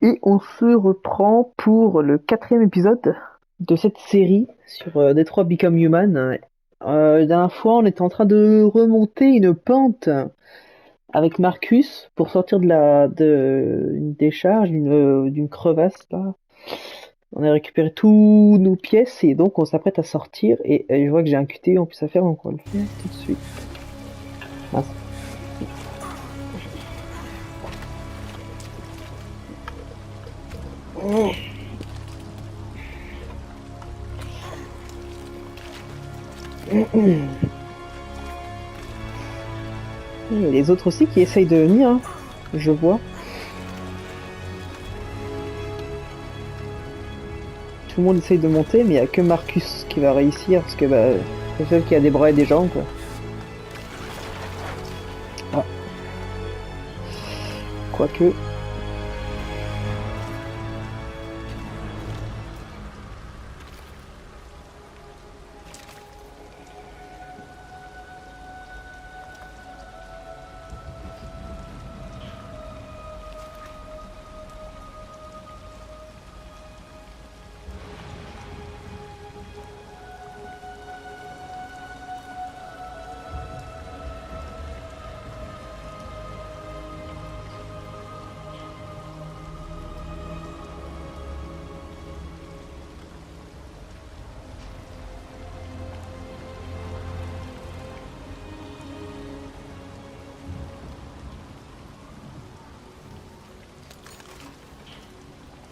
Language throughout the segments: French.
Et on se reprend pour le quatrième épisode de cette série sur Detroit Become Human. La dernière fois, on était en train de remonter une pente avec Marcus pour sortir une décharge, d'une crevasse là. On a récupéré tous nos pièces et donc on s'apprête à sortir. Et je vois que j'ai un QTE en plus à faire, donc on va le faire tout de suite. Mince. Il y a les autres aussi qui essayent de venir, hein. Je vois. Tout le monde essaye de monter, mais il n'y a que Marcus qui va réussir, parce que c'est le seul qui a des bras et des jambes, quoi. Ah, quoique.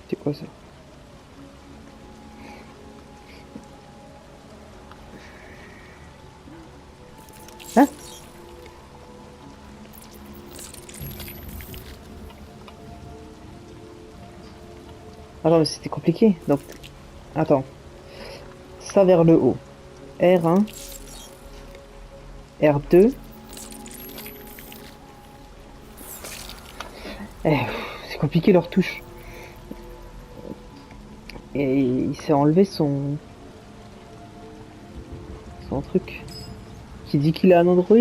C'est quoi ça? Hein? Attends, mais c'était compliqué. Donc, attends. Ça vers le haut. R1, R2. C'est compliqué leur touche. Et il s'est enlevé son truc. Qui dit qu'il a un Android.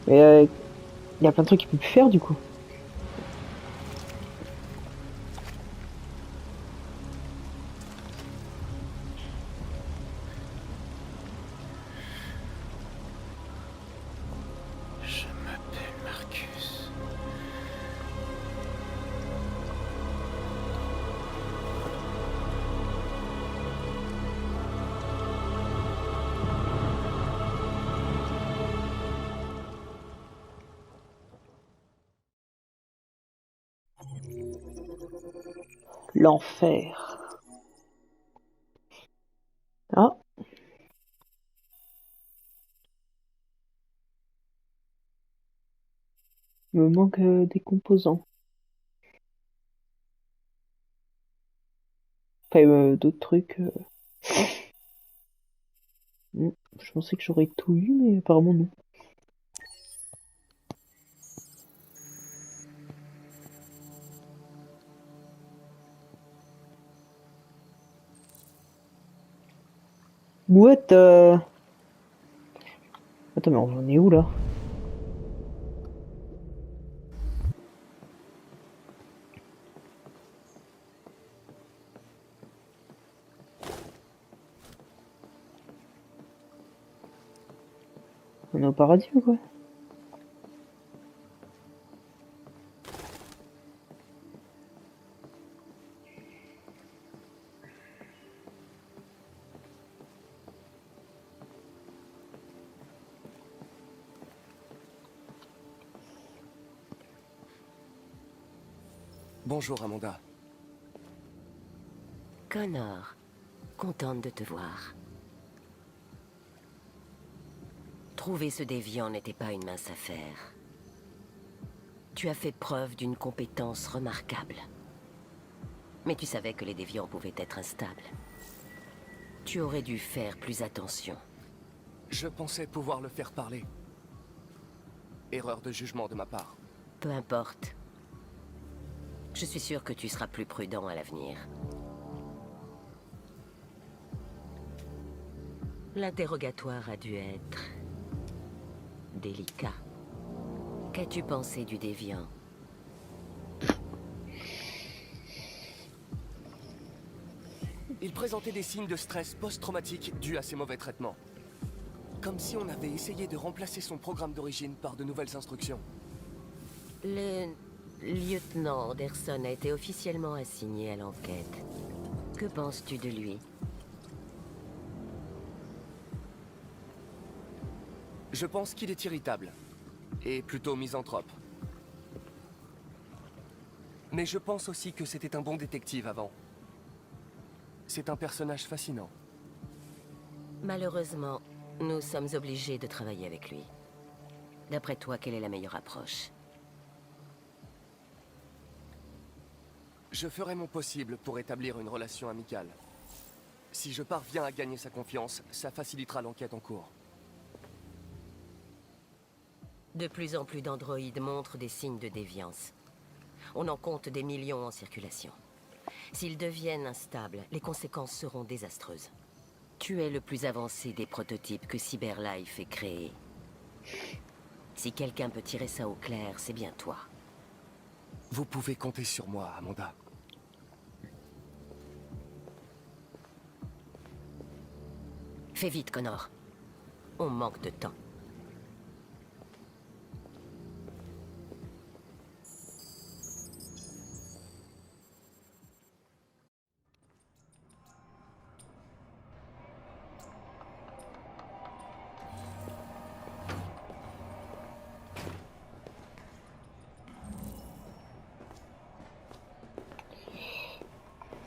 Mais il y a plein de trucs qu'il peut plus faire du coup. Je m'appelle Marcus. L'enfer. Ah, il me manque des composants. Enfin, d'autres trucs. Je pensais que j'aurais tout eu, mais apparemment non. What? Attends, mais on en est où là? On est au paradis ou quoi? Bonjour Amanda. Connor, contente de te voir. Trouver ce déviant n'était pas une mince affaire. Tu as fait preuve d'une compétence remarquable. Mais tu savais que les déviants pouvaient être instables. Tu aurais dû faire plus attention. Je pensais pouvoir le faire parler. Erreur de jugement de ma part. Peu importe. Je suis sûr que tu seras plus prudent à l'avenir. L'interrogatoire a dû être délicat. Qu'as-tu pensé du déviant? Il présentait des signes de stress post-traumatique dus à ses mauvais traitements. Comme si on avait essayé de remplacer son programme d'origine par de nouvelles instructions. Le lieutenant Anderson a été officiellement assigné à l'enquête. Que penses-tu de lui? Je pense qu'il est irritable. Et plutôt misanthrope. Mais je pense aussi que c'était un bon détective avant. C'est un personnage fascinant. Malheureusement, nous sommes obligés de travailler avec lui. D'après toi, quelle est la meilleure approche? Je ferai mon possible pour établir une relation amicale. Si je parviens à gagner sa confiance, ça facilitera l'enquête en cours. De plus en plus d'androïdes montrent des signes de déviance. On en compte des millions en circulation. S'ils deviennent instables, les conséquences seront désastreuses. Tu es le plus avancé des prototypes que Cyberlife ait créés. Si quelqu'un peut tirer ça au clair, c'est bien toi. Vous pouvez compter sur moi, Amanda. Fais vite, Connor. On manque de temps.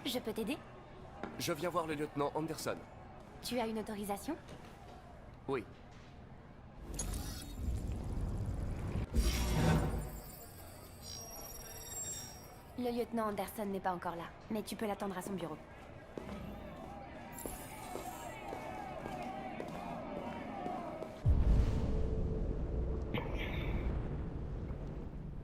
Je peux t'aider? Je viens voir le lieutenant Anderson. Tu as une autorisation? Oui. Le lieutenant Anderson n'est pas encore là, mais tu peux l'attendre à son bureau.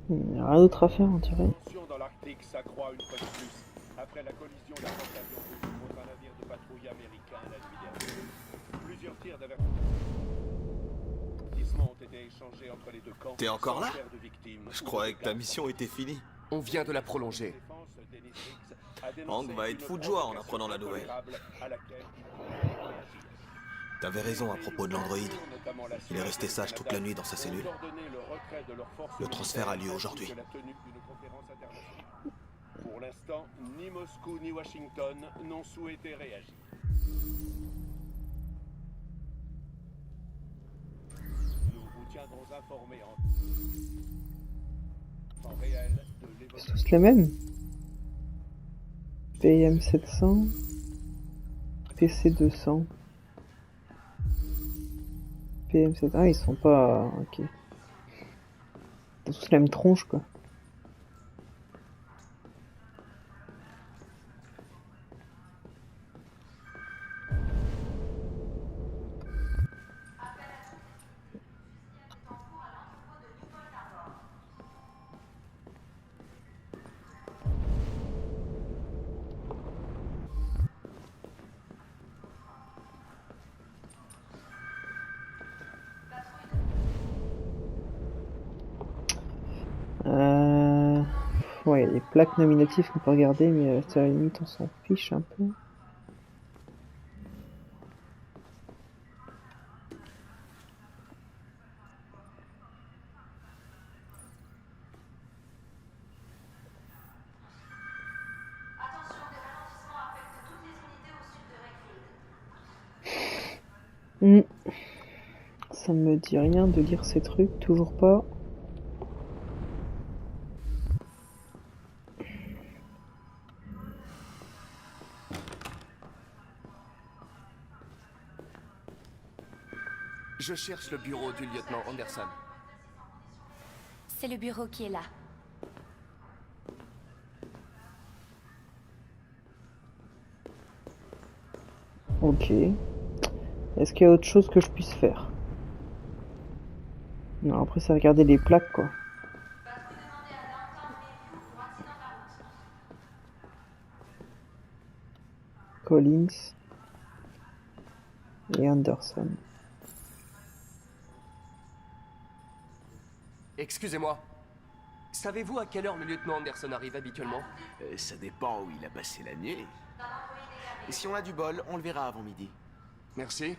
Il n'y a rien d'autre à faire, on dirait. La tension dans l'Arctique s'accroît une fois de plus. Après la collision d'un porte-avions russe contre un navire de patrouille américain la nuit dernière. Plusieurs tirs d'avertissement ont été échangés entre les deux camps. T'es encore là? sans faire de victimes. Je croyais que ta mission était finie. On vient de la prolonger. Hank va être fou de joie en apprenant la nouvelle. T'avais raison à propos de l'androïde. Il est resté sage toute la nuit dans sa cellule. Le transfert a lieu aujourd'hui. Pour l'instant, ni Moscou ni Washington n'ont souhaité réagir. Nous vous tiendrons informés en temps réel de C'est l'évolution. tous les mêmes. PM 700. PC 200. PM 700. Ah, ils sont pas. Ok. Ils ont tous la même tronche, quoi. Ouais, il y a les plaques nominatives qu'on peut regarder, mais à la limite, on s'en fiche un peu. Ça me dit rien de lire ces trucs, toujours pas. Je cherche le bureau du lieutenant Anderson. C'est le bureau qui est là. Ok. Est-ce qu'il y a autre chose que je puisse faire? Non, après c'est regarder les plaques, quoi. Collins et Anderson. Excusez-moi. Savez-vous à quelle heure le lieutenant Anderson arrive habituellement? Ça dépend où il a passé la nuit. Si on a du bol, on le verra avant midi. Merci.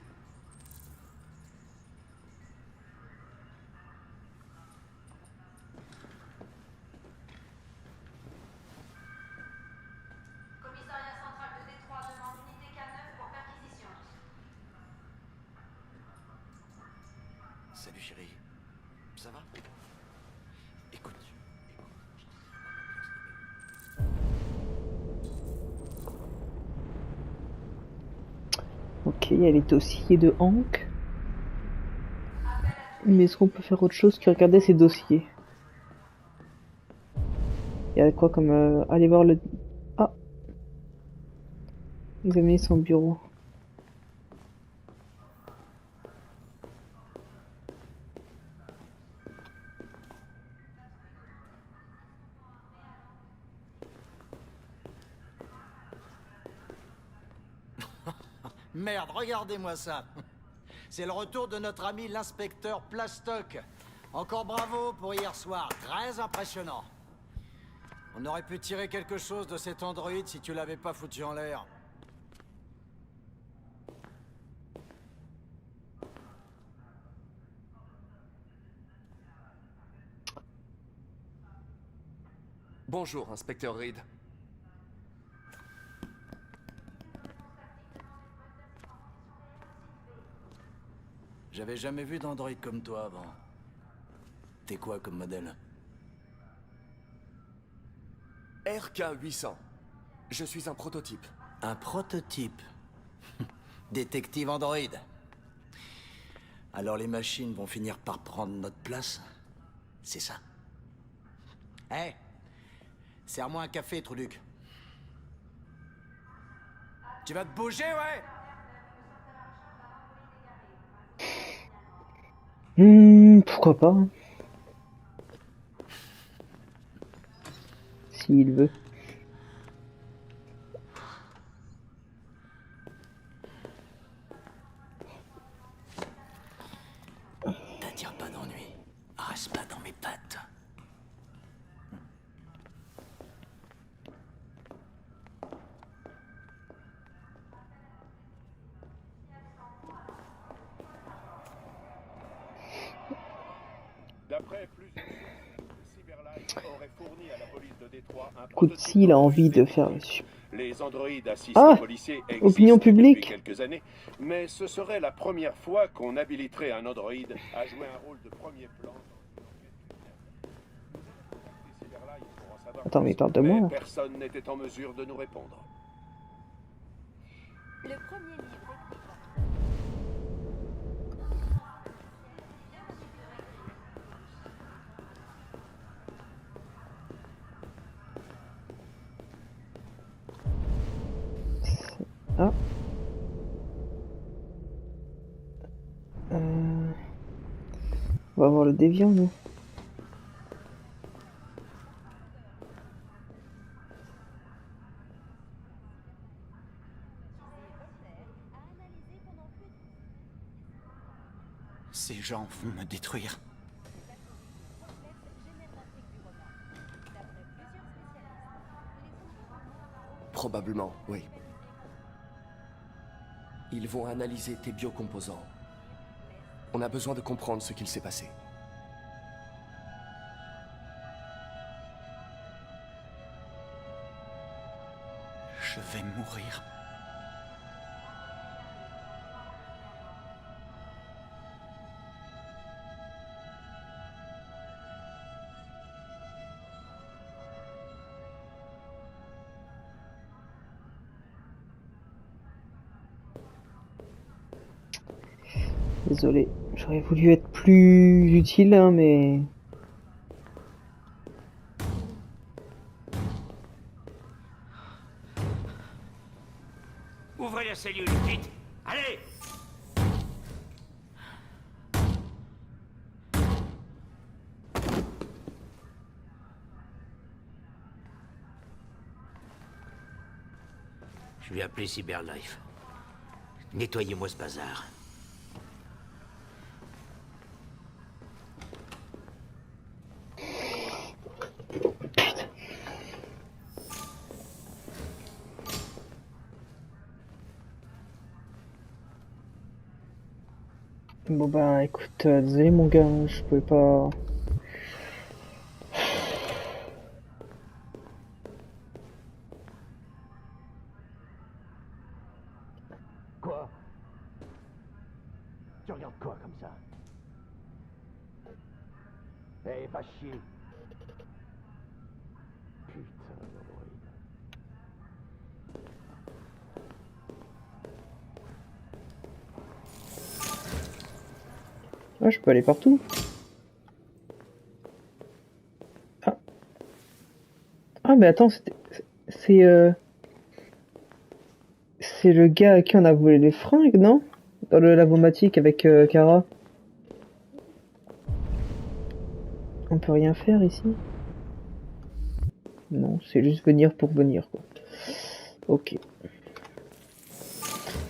Commissariat central de Détroit demande unité K9 pour perquisition. Salut chérie. Ça va? Écoute. Ok, il y a les dossiers de Hank. Mais est-ce qu'on peut faire autre chose que regarder ces dossiers? Il y a quoi comme... aller voir le... Ah! Examiner son bureau. Merde, regardez-moi ça. C'est le retour de notre ami l'inspecteur Plastoc. Encore bravo pour hier soir, très impressionnant. On aurait pu tirer quelque chose de cet androïde si tu l'avais pas foutu en l'air. Bonjour, inspecteur Reed. J'avais jamais vu d'androïde comme toi avant. T'es quoi comme modèle? RK-800. Je suis un prototype. Un prototype. Détective androïde. Alors les machines vont finir par prendre notre place? C'est ça? Hé, serre-moi un café, Truduc. Tu vas te bouger, ouais? Pourquoi pas, hein. S'il veut. T'attires pas d'ennui. Reste pas dans mes pattes. D'après plusieurs sources, Cyberlife aurait fourni à la police de Détroit un Écoute, s'il a envie de faire... Les androïdes assistent Ah, aux policiers opinion existent publique. depuis quelques années, mais ce serait la première fois qu'on habiliterait un androïde à jouer un rôle de premier plan. Attends, mais il parle de moi, là. Personne n'était en mesure de nous répondre. Le premier livre écrit par... Ah. On va voir le déviant, nous. Ces gens vont me détruire. Probablement, oui. Ils vont analyser tes biocomposants. On a besoin de comprendre ce qu'il s'est passé. Je vais mourir. Désolé, j'aurais voulu être plus utile, hein, mais... Ouvrez la cellule, vite! Allez! Je vais appeler Cyberlife. Nettoyez-moi ce bazar. Bon bah écoute, désolé mon gars, je pouvais pas... Quoi? Tu regardes quoi comme ça? Eh, va chier. Putain d'androïde. Ah, je peux aller partout. Ah. Ah mais attends, c'est c'est le gars à qui on a volé les fringues, non? Dans le lavomatique avec Kara. On peut rien faire ici? Non, c'est juste venir pour venir, quoi. Ok.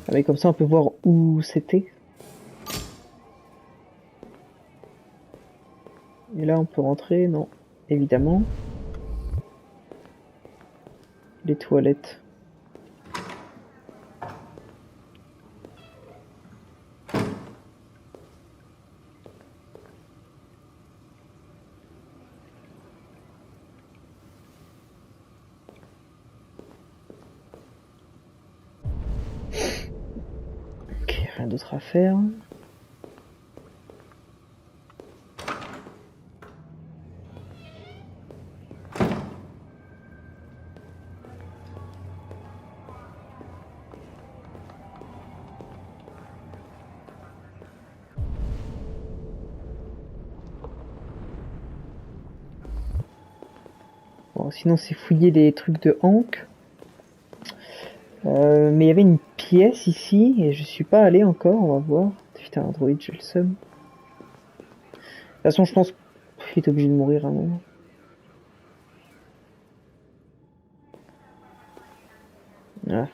Ah, mais comme ça, on peut voir où c'était. Et là, on peut rentrer? Non, évidemment. Les toilettes. Ok, rien d'autre à faire. Bon, sinon c'est fouiller les trucs de Hank. Mais il y avait une pièce ici et je suis pas allé encore, on va voir. Putain, Android, j'ai le seum. De toute façon, je pense qu'il est obligé de mourir à un moment. Ah.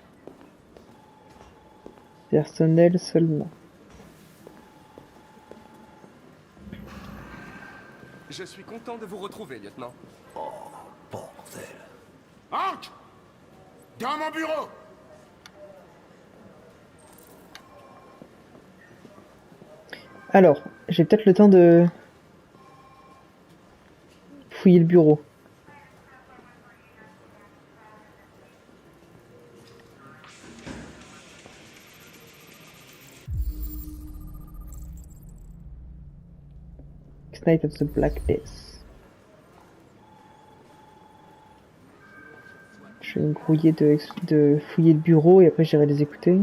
Personnel seulement. Je suis content de vous retrouver, lieutenant. Oh, bordel. Hank! Dans mon bureau! Alors, j'ai peut-être le temps de fouiller le bureau. Night of the Black Death. Je vais me grouiller de fouiller le bureau et après j'irai les écouter.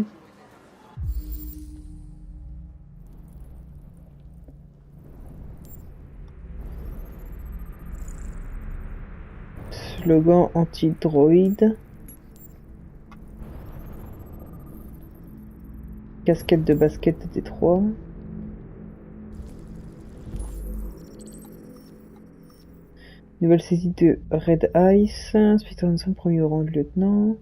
Slogan anti-droïde. Casquette de basket de Détroit. Nouvelle saisie de Red Ice. Inspecteur Hanson, premier au rang de lieutenant.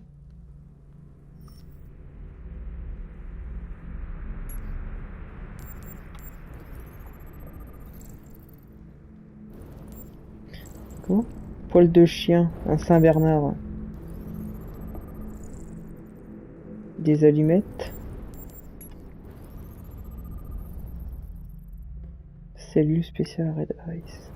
Quoi? Poil de chien, un Saint-Bernard. Des allumettes. Cellule spéciale Red Ice.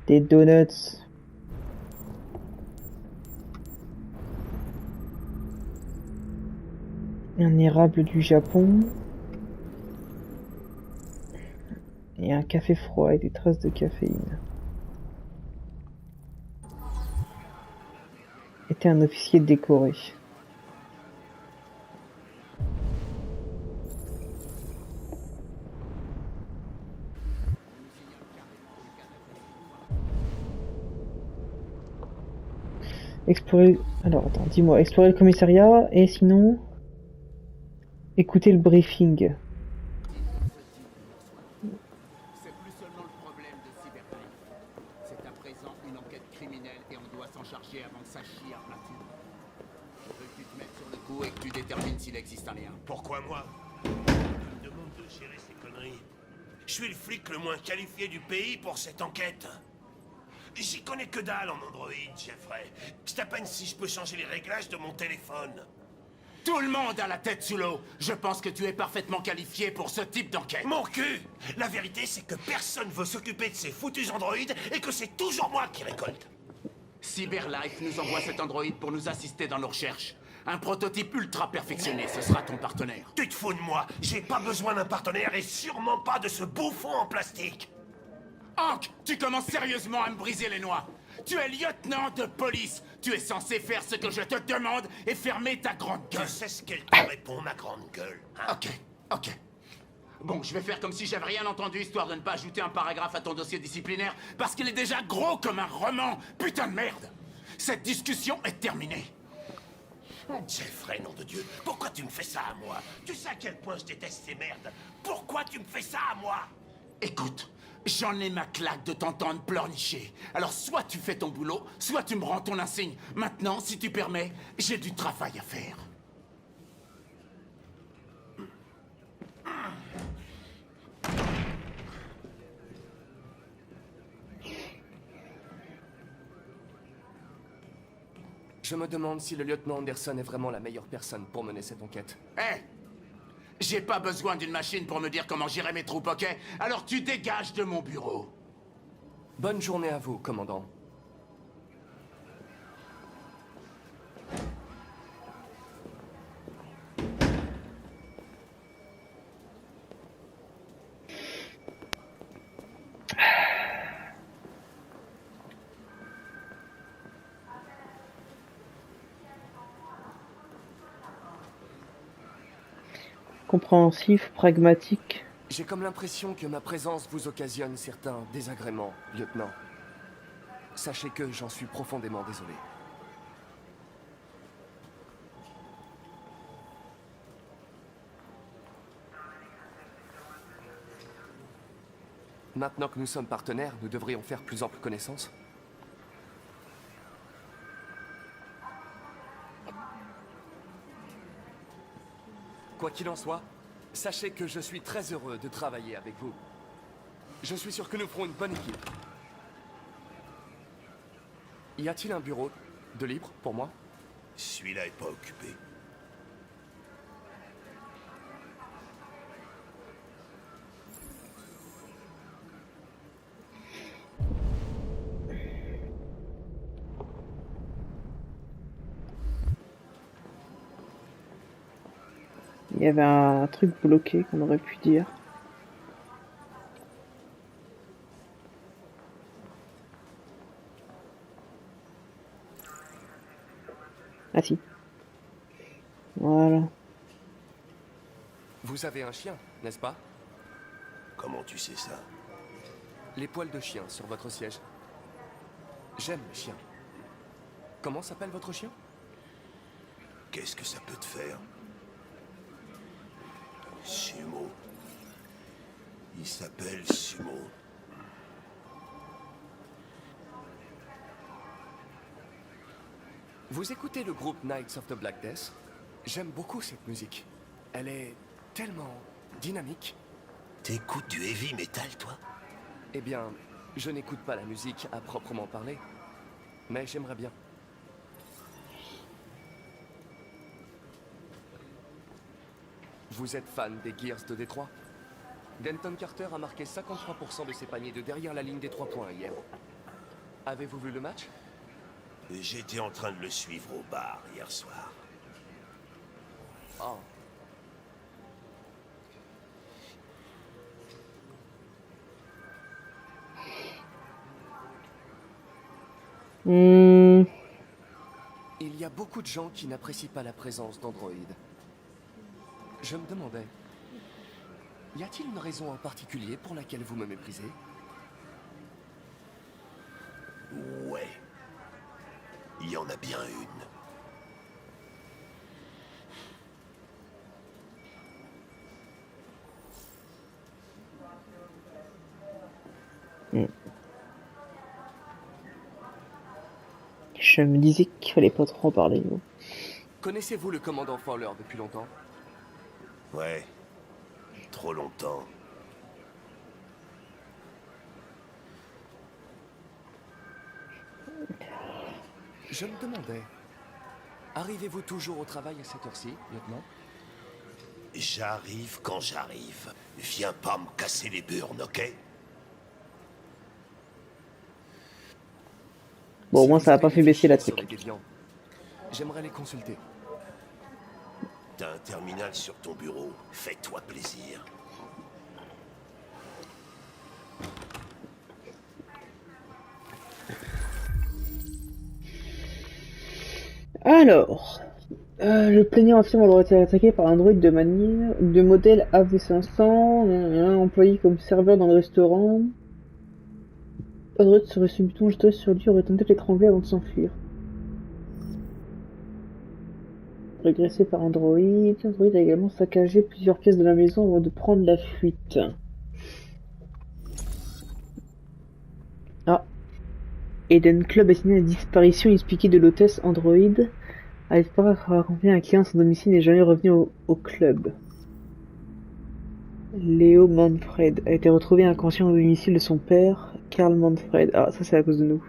Des donuts. Un érable du Japon. Et un café froid et des traces de caféine. Était un officier décoré. Explorer... Alors, attends, dis-moi. Explorer le commissariat et sinon... Écouter le briefing. C'est plus seulement le problème de Cyberlife. C'est à présent une enquête criminelle et on doit s'en charger avant que ça chie à Platou. Je veux que tu te mettes sur le coup et que tu détermines s'il existe un lien. Pourquoi moi? Tu me demandes de gérer ces conneries. Je suis le flic le moins qualifié du pays pour cette enquête. J'y connais que dalle en Android, Jeffrey. C'est à peine si je peux changer les réglages de mon téléphone. Tout le monde a la tête sous l'eau. Je pense que tu es parfaitement qualifié pour ce type d'enquête. Mon cul! La vérité, c'est que personne veut s'occuper de ces foutus androïdes et que c'est toujours moi qui récolte. Cyberlife nous envoie cet androïde pour nous assister dans nos recherches. Un prototype ultra perfectionné, ce sera ton partenaire. Tu te fous de moi? J'ai pas besoin d'un partenaire et sûrement pas de ce bouffon en plastique. Hank, tu commences sérieusement à me briser les noix. Tu es lieutenant de police. Tu es censé faire ce que je te demande et fermer ta grande gueule. Tu sais ce qu'elle te répond, ma grande gueule, hein? Ok. Bon, je vais faire comme si j'avais rien entendu, histoire de ne pas ajouter un paragraphe à ton dossier disciplinaire, parce qu'il est déjà gros comme un roman. Putain de merde. Cette discussion est terminée. Jeffrey, nom de Dieu, pourquoi tu me fais ça à moi? Tu sais à quel point je déteste ces merdes. Pourquoi tu me fais ça à moi? Écoute, j'en ai ma claque de t'entendre pleurnicher. Alors soit tu fais ton boulot, soit tu me rends ton insigne. Maintenant, si tu permets, j'ai du travail à faire. Je me demande si le lieutenant Anderson est vraiment la meilleure personne pour mener cette enquête. Hé! J'ai pas besoin d'une machine pour me dire comment gérer mes troupes, ok? Alors tu dégages de mon bureau. Bonne journée à vous, commandant. Compréhensif, pragmatique. J'ai comme l'impression que ma présence vous occasionne certains désagréments, lieutenant. Sachez que j'en suis profondément désolé. Maintenant que nous sommes partenaires, nous devrions faire plus ample connaissance. Quoi qu'il en soit, sachez que je suis très heureux de travailler avec vous. Je suis sûr que nous ferons une bonne équipe. Y a-t-il un bureau de libre pour moi? Celui-là est pas occupé. Il y avait un truc bloqué qu'on aurait pu dire. Ah si. Voilà. Vous avez un chien, n'est-ce pas? Comment tu sais ça? Les poils de chien sur votre siège. J'aime les chiens. Comment s'appelle votre chien? Qu'est-ce que ça peut te faire? Sumo. Il s'appelle Sumo. Vous écoutez le groupe Knights of the Black Death? J'aime beaucoup cette musique. Elle est tellement dynamique. T'écoutes du heavy metal, toi? Eh bien, je n'écoute pas la musique à proprement parler. Mais j'aimerais bien. Vous êtes fan des Gears de Détroit? Denton Carter a marqué 53% de ses paniers de derrière la ligne des 3 points hier. Avez-vous vu le match? J'étais en train de le suivre au bar hier soir. Oh. Il y a beaucoup de gens qui n'apprécient pas la présence d'androïdes. Je me demandais, y a-t-il une raison en particulier pour laquelle vous me méprisez? Ouais. Il y en a bien une. Je me disais qu'il fallait pas trop en parler. Connaissez-vous le commandant Fowler depuis longtemps? Ouais. Trop longtemps. Je me demandais, arrivez-vous toujours au travail à cette heure-ci, lieutenant? J'arrive quand j'arrive. Viens pas me casser les burnes, ok? Bon, au moins, Si ça vous a pas avez fait des baisser la fichiers sur trique. les déviants, j'aimerais les consulter. T'as un terminal sur ton bureau. Fais-toi plaisir. Alors, le plaignant affirme avoir été attaqué par un droïde de modèle AV500, employé comme serveur dans le restaurant. Un droïde serait subitement jeté sur lui et aurait tenté de l'étrangler avant de s'enfuir. Régressé par un droïde, le droïde a également saccagé plusieurs pièces de la maison avant de prendre la fuite. Ah. Eden Club a signé la disparition inexpliquée de l'hôtesse androïde. A disparu après avoir accompagné un client à son domicile et n'est jamais revenu au club. Léo Manfred a été retrouvé inconscient au domicile de son père, Karl Manfred. Ah, ça c'est à cause de nous.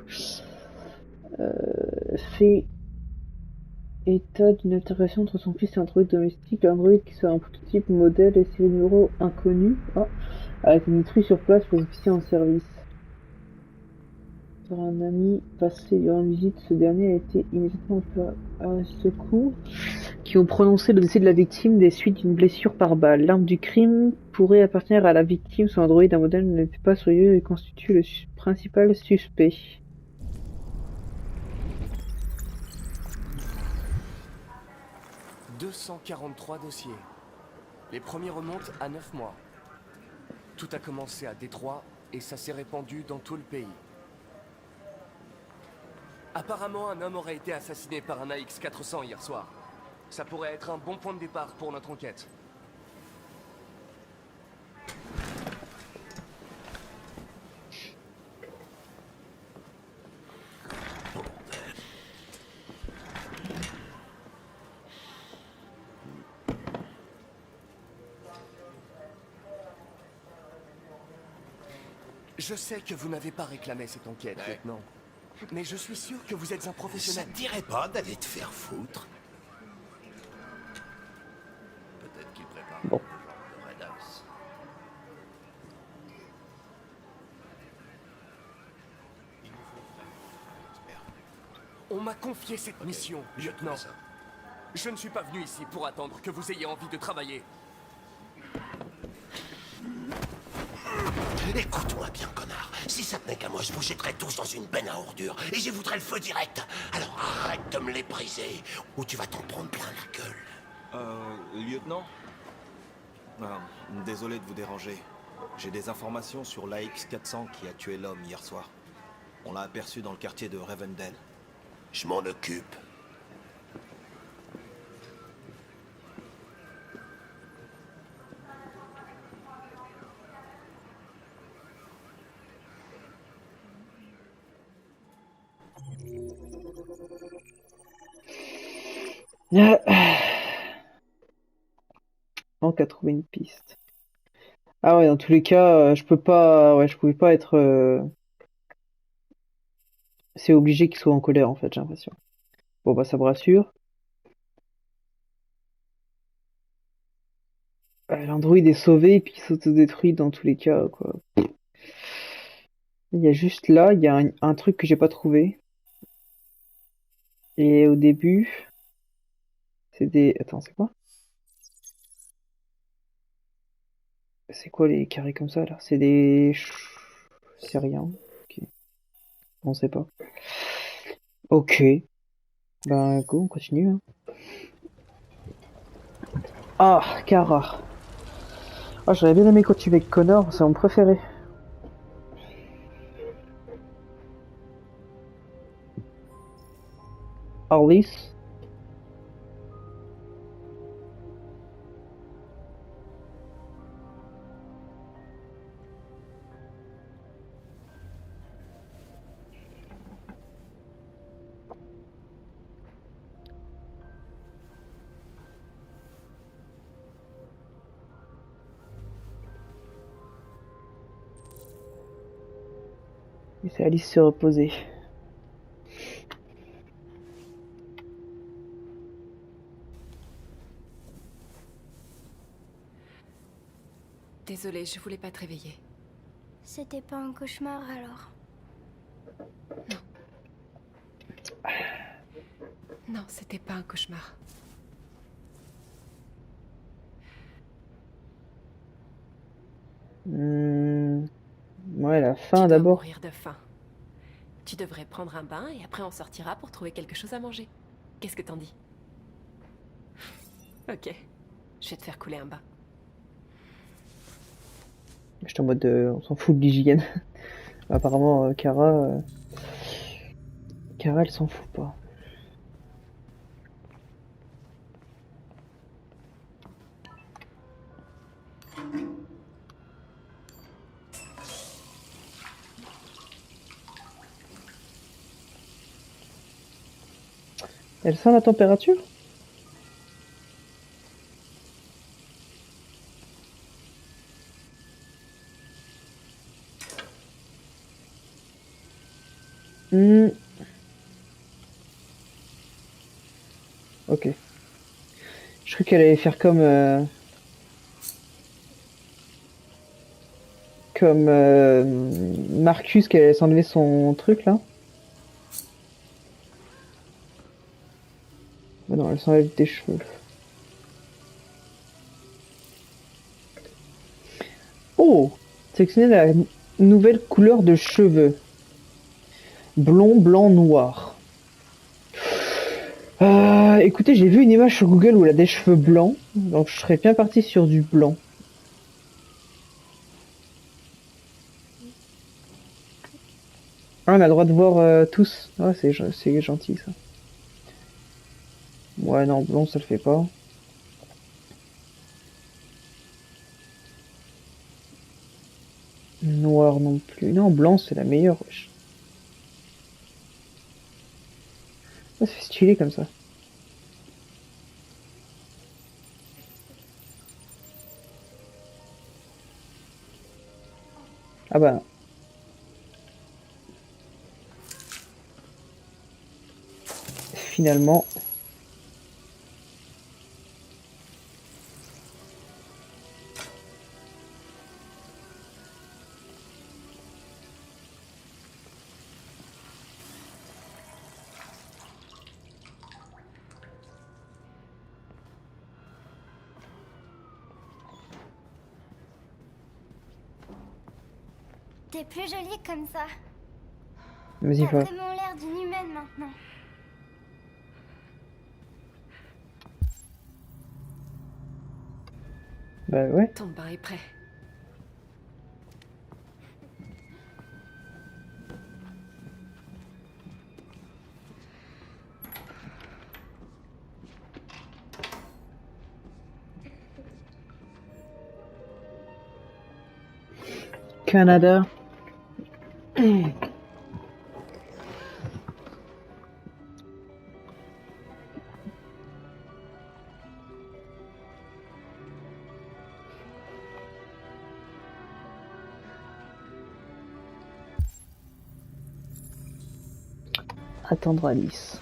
Fait état d'une altercation entre son fils et un droïde domestique. L'androïde, qui soit un prototype modèle et série numéro inconnu, a été détruit sur place pour les officiers en service. Par un ami passé durant une visite, ce dernier a été immédiatement appelé à secours, qui ont prononcé le décès de la victime des suites d'une blessure par balle. L'arme du crime pourrait appartenir à la victime. Son androïde, un modèle, n'était pas sur lieu et constitue le principal suspect. « 243 dossiers. Les premiers remontent à 9 mois. Tout a commencé à Détroit et ça s'est répandu dans tout le pays. Apparemment, un homme aurait été assassiné par un AX-400 hier soir. Ça pourrait être un bon point de départ pour notre enquête. Je sais que vous n'avez pas réclamé cette enquête, lieutenant. Mais je suis sûr que vous êtes un professionnel. Ça te dirait pas d'aller te faire foutre? Peut-être qu'il prépare le genre de Redax. On m'a confié cette mission, lieutenant. Je ne suis pas venu ici pour attendre que vous ayez envie de travailler. Écoute-moi bien, connard. Si ça tenait qu'à moi, je vous jetterais tous dans une benne à ordures et j'y voudrais le feu direct. Alors arrête de me les briser ou tu vas t'en prendre plein la gueule. Lieutenant? Désolé de vous déranger. J'ai des informations sur l'AX-400 qui a tué l'homme hier soir. On l'a aperçu dans le quartier de Revendell. Je m'en occupe. Manque à trouver une piste. Ah ouais, dans tous les cas, je peux pas. Ouais, je pouvais pas être. C'est obligé qu'il soit en colère en fait, j'ai l'impression. Bon bah ça me rassure. L'android est sauvé et puis il s'autodétruit dans tous les cas, quoi. Il y a juste là, il y a un truc que j'ai pas trouvé. Et au début, c'est des... Attends, c'est quoi? C'est quoi les carrés comme ça là? C'est des... C'est rien. Ok. On sait pas. Ok. Ben go, on continue. Hein. Ah, Kara. Ah, j'aurais bien aimé continuer avec Connor, c'est mon préféré. Alice. Laissez Alice se reposer. Désolée, je voulais pas te réveiller. C'était pas un cauchemar alors? Non, c'était pas un cauchemar. Ouais, la Tu fin dois d'abord. mourir de faim. Tu devrais prendre un bain et après on sortira pour trouver quelque chose à manger. Qu'est-ce que t'en dis? Ok, je vais te faire couler un bain. J'étais en mode on s'en fout de l'hygiène. Apparemment, Kara, elle s'en fout pas. Elle sent la température? Ok. Je crois qu'elle allait faire comme Marcus qui allait s'enlever son truc là. Mais non, elle s'enlève des cheveux. Oh! Sélectionnez la nouvelle couleur de cheveux. Blond, blanc, noir. Écoutez, j'ai vu une image sur Google où elle a des cheveux blancs, donc je serais bien parti sur du blanc. Ah, on a le droit de voir tous. Ah, c'est gentil ça. Ouais, non, blanc ça le fait pas. Noir non plus. Non, blanc c'est la meilleure. Wesh. Ah, c'est stylé comme ça. Ah bah. Finalement. T'es plus jolie comme ça. Vas-y, T'as va. vraiment l'air d'une humaine maintenant. Bah ouais. Ton bain est prêt. Canada. Attendre Alice.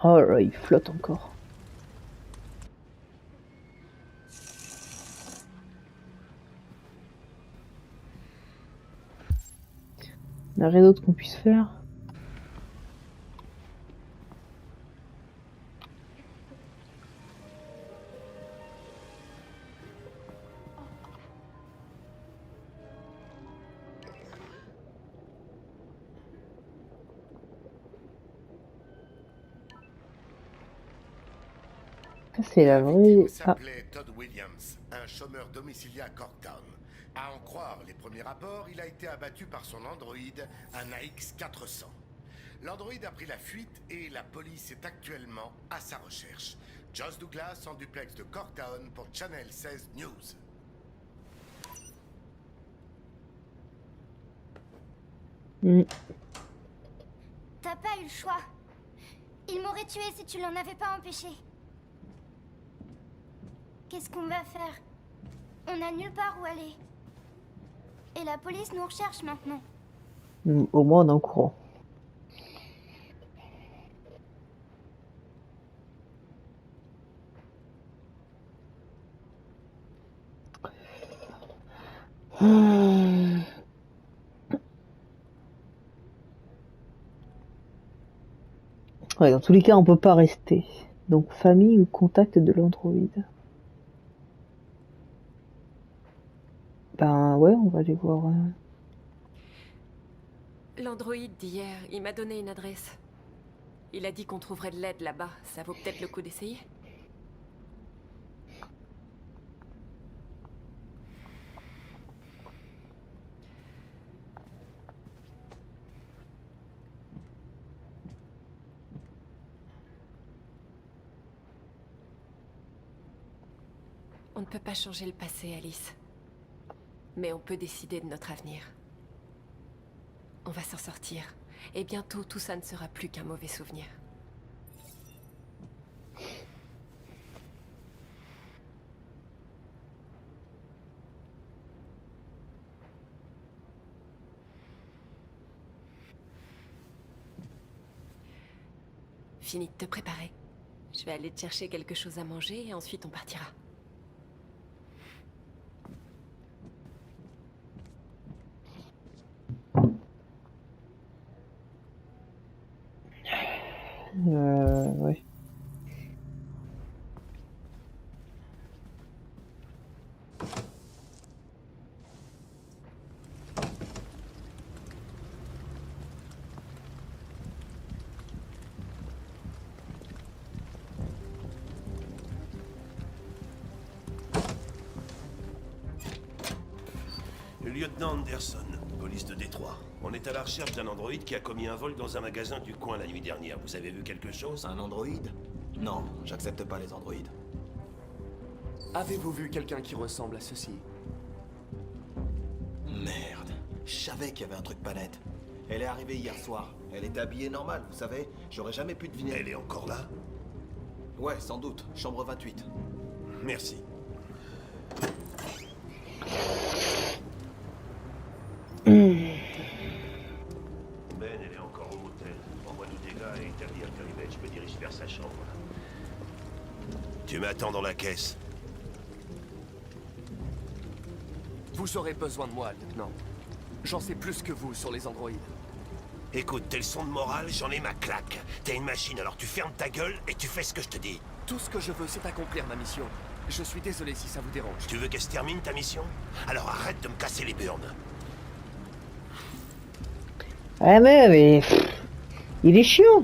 Oh là, il flotte encore. Il n'y a rien d'autre qu'on puisse faire. Ça, c'est la vraie. Il s'appelait Todd Williams, un chômeur domicilié à Corktown. À en croire les premiers rapports, il a été abattu par son androïde, un AX-400. L'androïde a pris la fuite et la police est actuellement à sa recherche. Joss Douglas en duplex de Corktown pour Channel 16 News. T'as pas eu le choix. Il m'aurait tué si tu l'en avais pas empêché. Qu'est-ce qu'on va faire? On n'a nulle part où aller. Et la police nous recherche maintenant. Au moins on est en courant. Ouais, dans tous les cas, on peut pas rester. Donc, famille ou contact de l'androïde. Ben ouais, on va aller voir. L'androïde d'hier, il m'a donné une adresse. Il a dit qu'on trouverait de l'aide là-bas. Ça vaut peut-être le coup d'essayer. On ne peut pas changer le passé, Alice. Mais on peut décider de notre avenir. On va s'en sortir. Et bientôt, tout ça ne sera plus qu'un mauvais souvenir. Fini de te préparer. Je vais aller te chercher quelque chose à manger et ensuite on partira. Ouais. Le lieutenant Anderson, police de Détroit. On est à la recherche d'un androïde qui a commis un vol dans un magasin du coin la nuit dernière. Vous avez vu quelque chose? Un androïde? Non, j'accepte pas les androïdes. Avez-vous vu quelqu'un qui ressemble à ceci? Merde, je savais qu'il y avait un truc pas net. Elle est arrivée hier soir. Elle était habillée normale, vous savez. J'aurais jamais pu deviner. Elle est encore là? Ouais, sans doute. Chambre 28. Merci. Ben, elle est encore au motel. Envoie du dégât et établis un périmètre. Je me dirige vers sa chambre. Tu m'attends dans la caisse. Vous aurez besoin de moi, lieutenant. J'en sais plus que vous sur les androïdes. Écoute, t'es le son de morale, j'en ai ma claque. T'es une machine, alors tu fermes ta gueule et tu fais ce que je te dis. Tout ce que je veux, c'est accomplir ma mission. Je suis désolé si ça vous dérange. Tu veux qu'elle se termine, ta mission? Alors arrête de me casser les burnes. Ah mais il est chiant.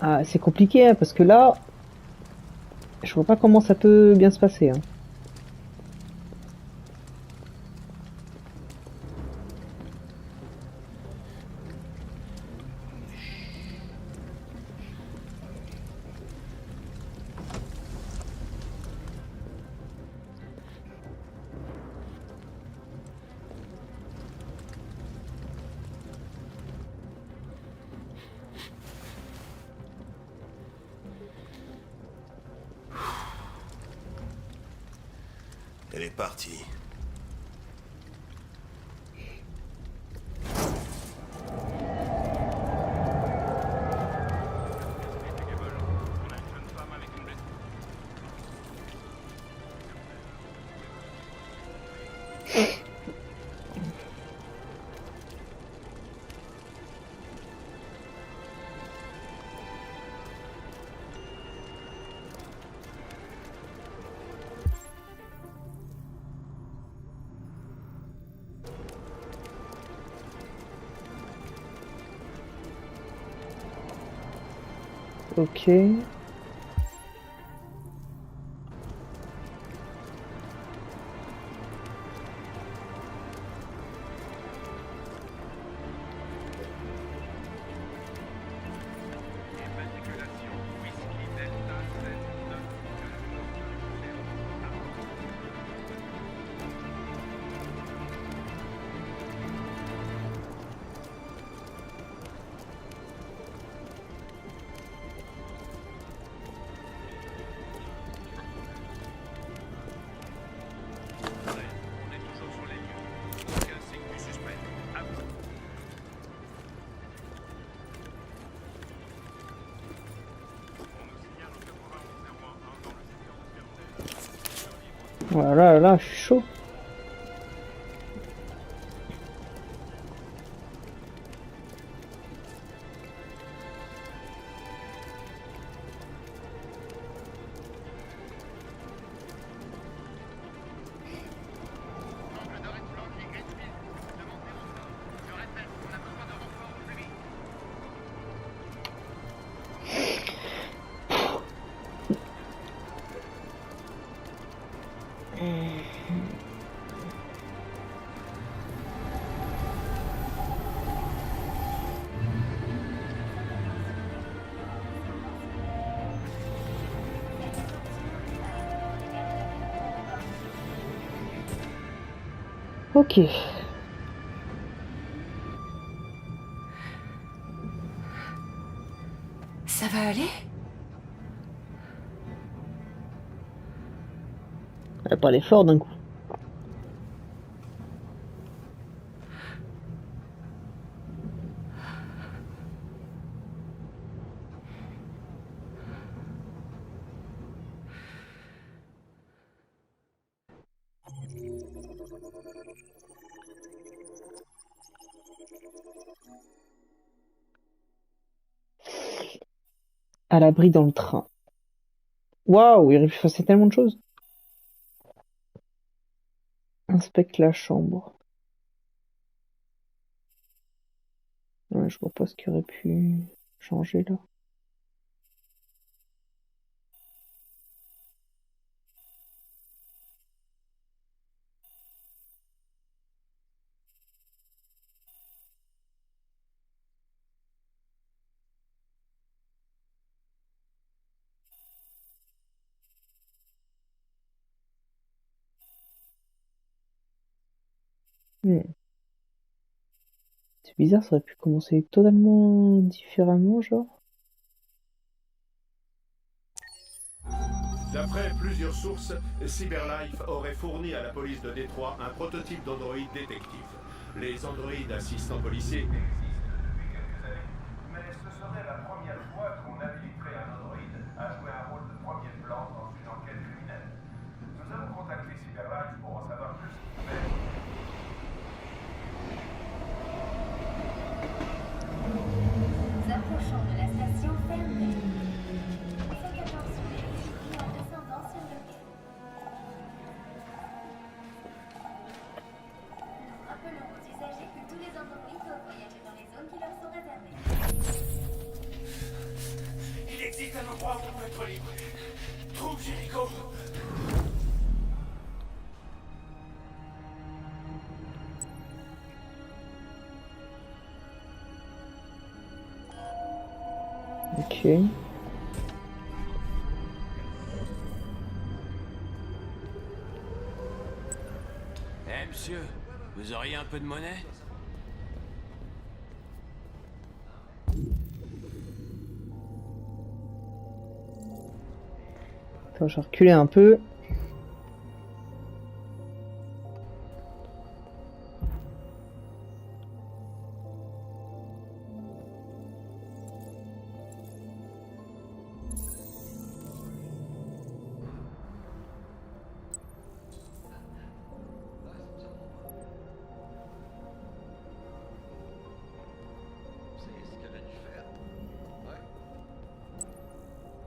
Ah, c'est compliqué hein, parce que là, je vois pas comment ça peut bien se passer. Hein. Elle est partie. Ok. Voilà, là, je suis chaud. Ok. Ça va aller? Elle a parlé fort d'un coup. À l'abri dans le train. Waouh, il aurait pu faire tellement de choses. Inspecte la chambre. Ouais, je vois pas ce qui aurait pu changer là. C'est bizarre, ça aurait pu commencer totalement différemment, genre. D'après plusieurs sources, Cyberlife aurait fourni à la police de Détroit un prototype d'androïde détective. Les androïdes assistants policiers existent depuis quelques années, mais ce serait la première fois qu'on habiliterait un androïde à jouer un rôle de premier plan dans une enquête criminelle. Nous avons contacté Cyberlife pour en savoir plus, mais... Nous approchons de la station fermée. Faites attention les véhicules en descendant sur le quai. Nous rappelons aux usagers que tous les androïdes doivent voyager dans les zones qui leur sont réservées. Il existe un endroit où on peut être libre. Trouve Jericho. Ok. Eh monsieur, vous auriez un peu de monnaie? Attends, je vais reculer un peu.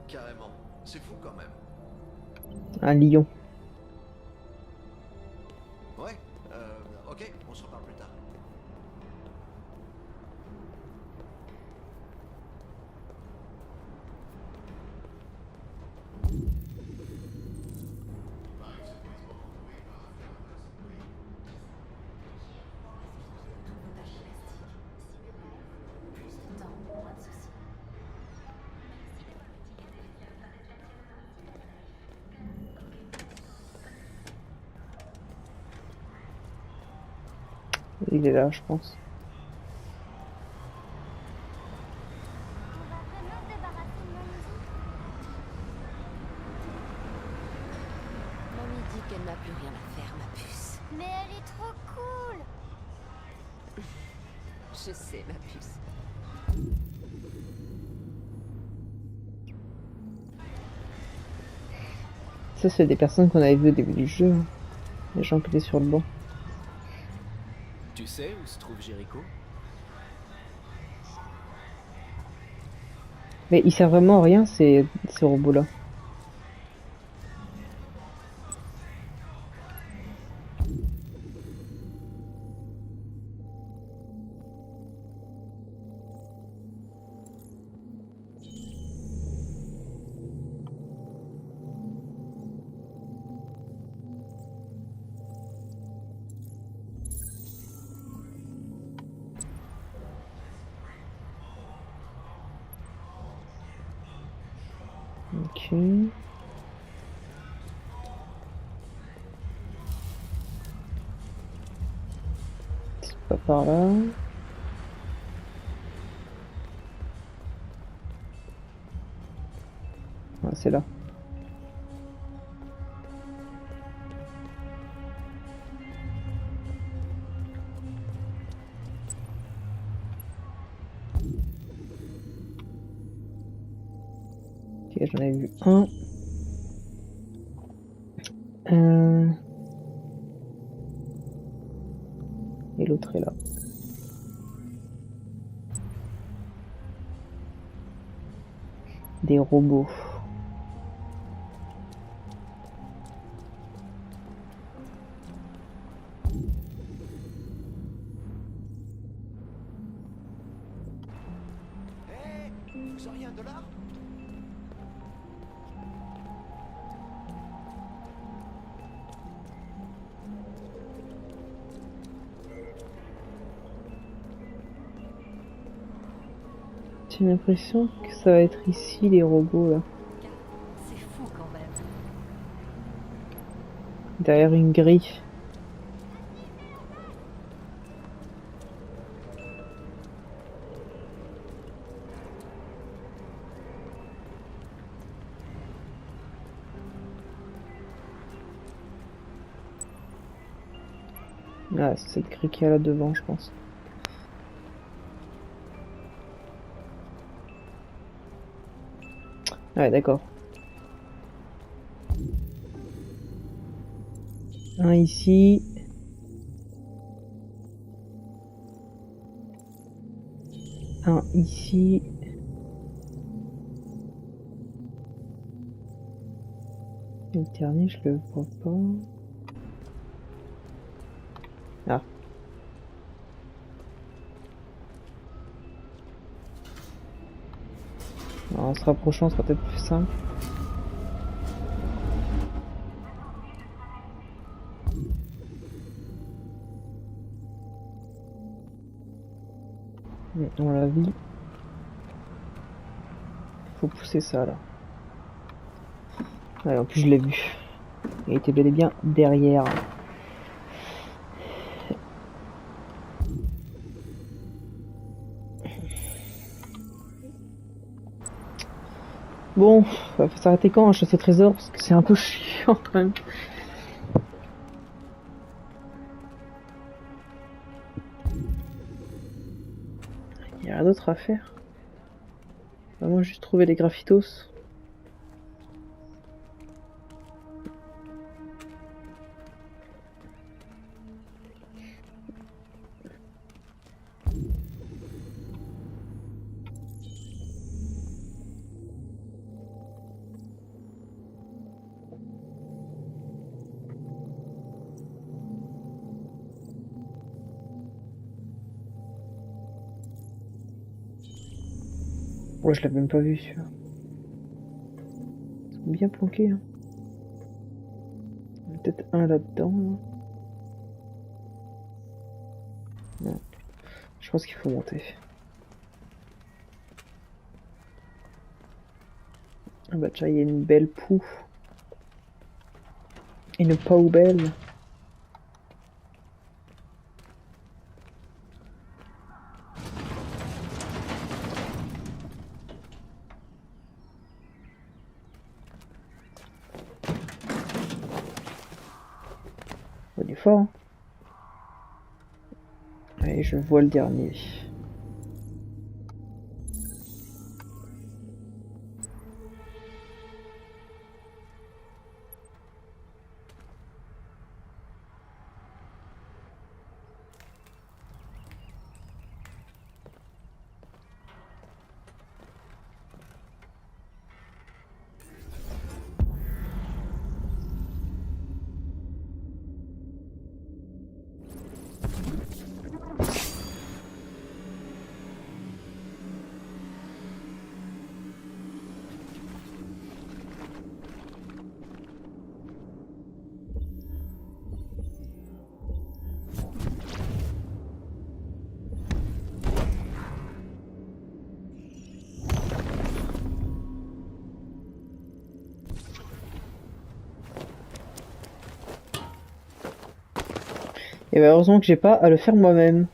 Carrément. C'est fou quand même. Un lion. Ouais, ok, on se reparle plus tard. Il est là, je pense. Mamie dit qu'elle n'a plus rien à faire, ma puce. Mais elle est trop cool. Je sais, ma puce. Ça, c'est des personnes qu'on avait vues au début du jeu. Hein. Les gens qui étaient sur le banc. Tu sais où se trouve Jericho? Mais ils servent vraiment à rien, ces robots-là. Ok. C'est pas par là. Ah, c'est là. Ok, j'en ai vu un. Et l'autre est là. Des robots. Vous auriez un dollar? J'ai l'impression que ça va être ici les robots là. C'est fou quand même. Derrière une grille. Ah, c'est cette grille qu'il y a là devant, je pense. Ouais, d'accord. Un ici. Un ici. Le dernier, je le vois pas. Ah. Alors, en se rapprochant, ce sera peut-être plus simple. On l'a vu. Faut pousser ça là. Ouais, en plus je l'ai vu. Il était bel et bien derrière. Bon, faut s'arrêter quand, chasse au trésor, parce que c'est un peu chiant quand même. Il y a rien d'autre à faire. Vraiment juste trouver les graffitos. Ouais, je l'avais même pas vu celui-là. Ils sont bien planqués. Hein. Il y en a peut-être un là-dedans. Là. Non. Je pense qu'il faut monter. Ah bah tiens, il y a une belle poux. Une poubelle. Il est fort. Hein. Allez, je vois le dernier. Et bah heureusement que j'ai pas à le faire moi-même.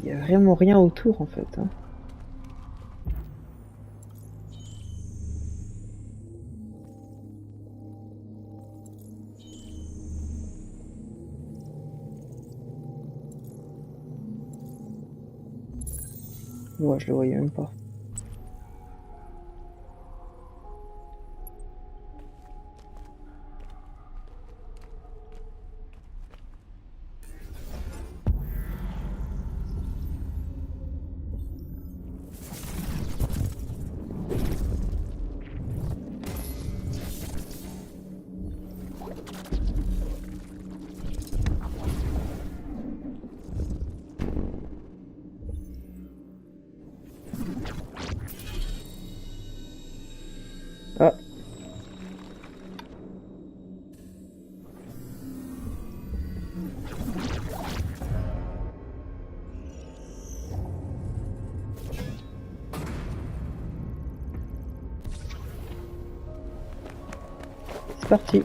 Il y a vraiment rien autour en fait. Hein. Ouais, je le voyais même pas. Ah. C'est parti.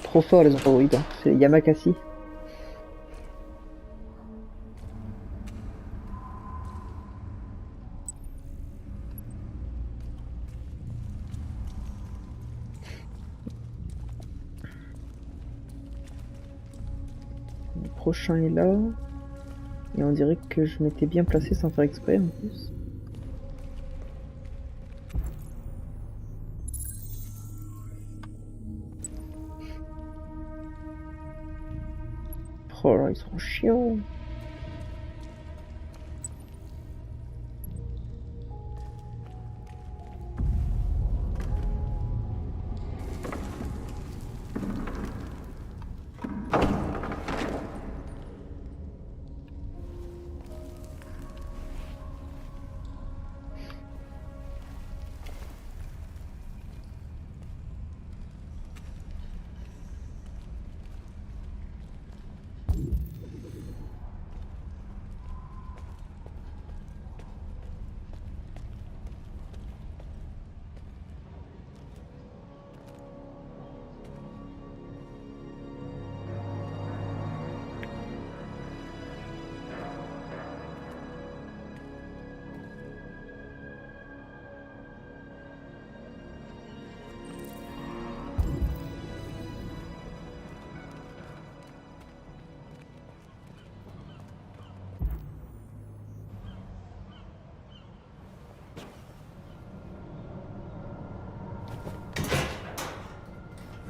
Trop fort les androïdes, hein. C'est Yamakasi. Le prochain est là. Et on dirait que je m'étais bien placé sans faire exprès en plus. Oh là, ils sont chiants.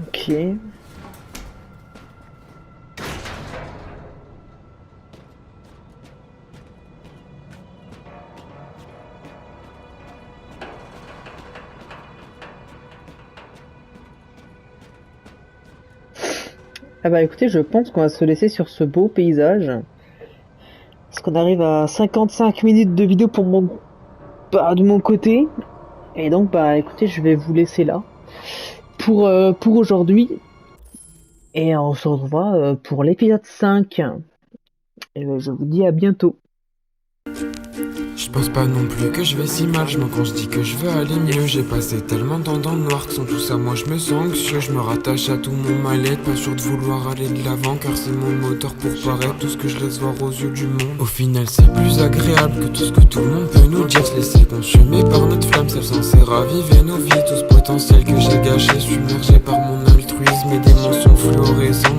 Ok. Ah bah écoutez, je pense qu'on va se laisser sur ce beau paysage. Parce qu'on arrive à 55 minutes de vidéo pour de mon côté. Et donc bah écoutez, je vais vous laisser là pour aujourd'hui. Et on se retrouvera pour l'épisode 5. Et je vous dis à bientôt. Je pense pas non plus que je vais si mal, je mens quand je dis que je veux aller mieux. J'ai passé tellement de temps dans le noir que sans tout ça moi je me sens anxieux. Je me rattache à tout mon mal-être, pas sûr de vouloir aller de l'avant, car c'est mon moteur pour paraître tout ce que je laisse voir aux yeux du monde. Au final c'est plus agréable que tout ce que tout le monde peut nous dire. Se laisser consumer par notre flamme, celle censée raviver nos vies. Tout ce potentiel que j'ai gâché, submergé par mon altruisme et des mentions fluorescentes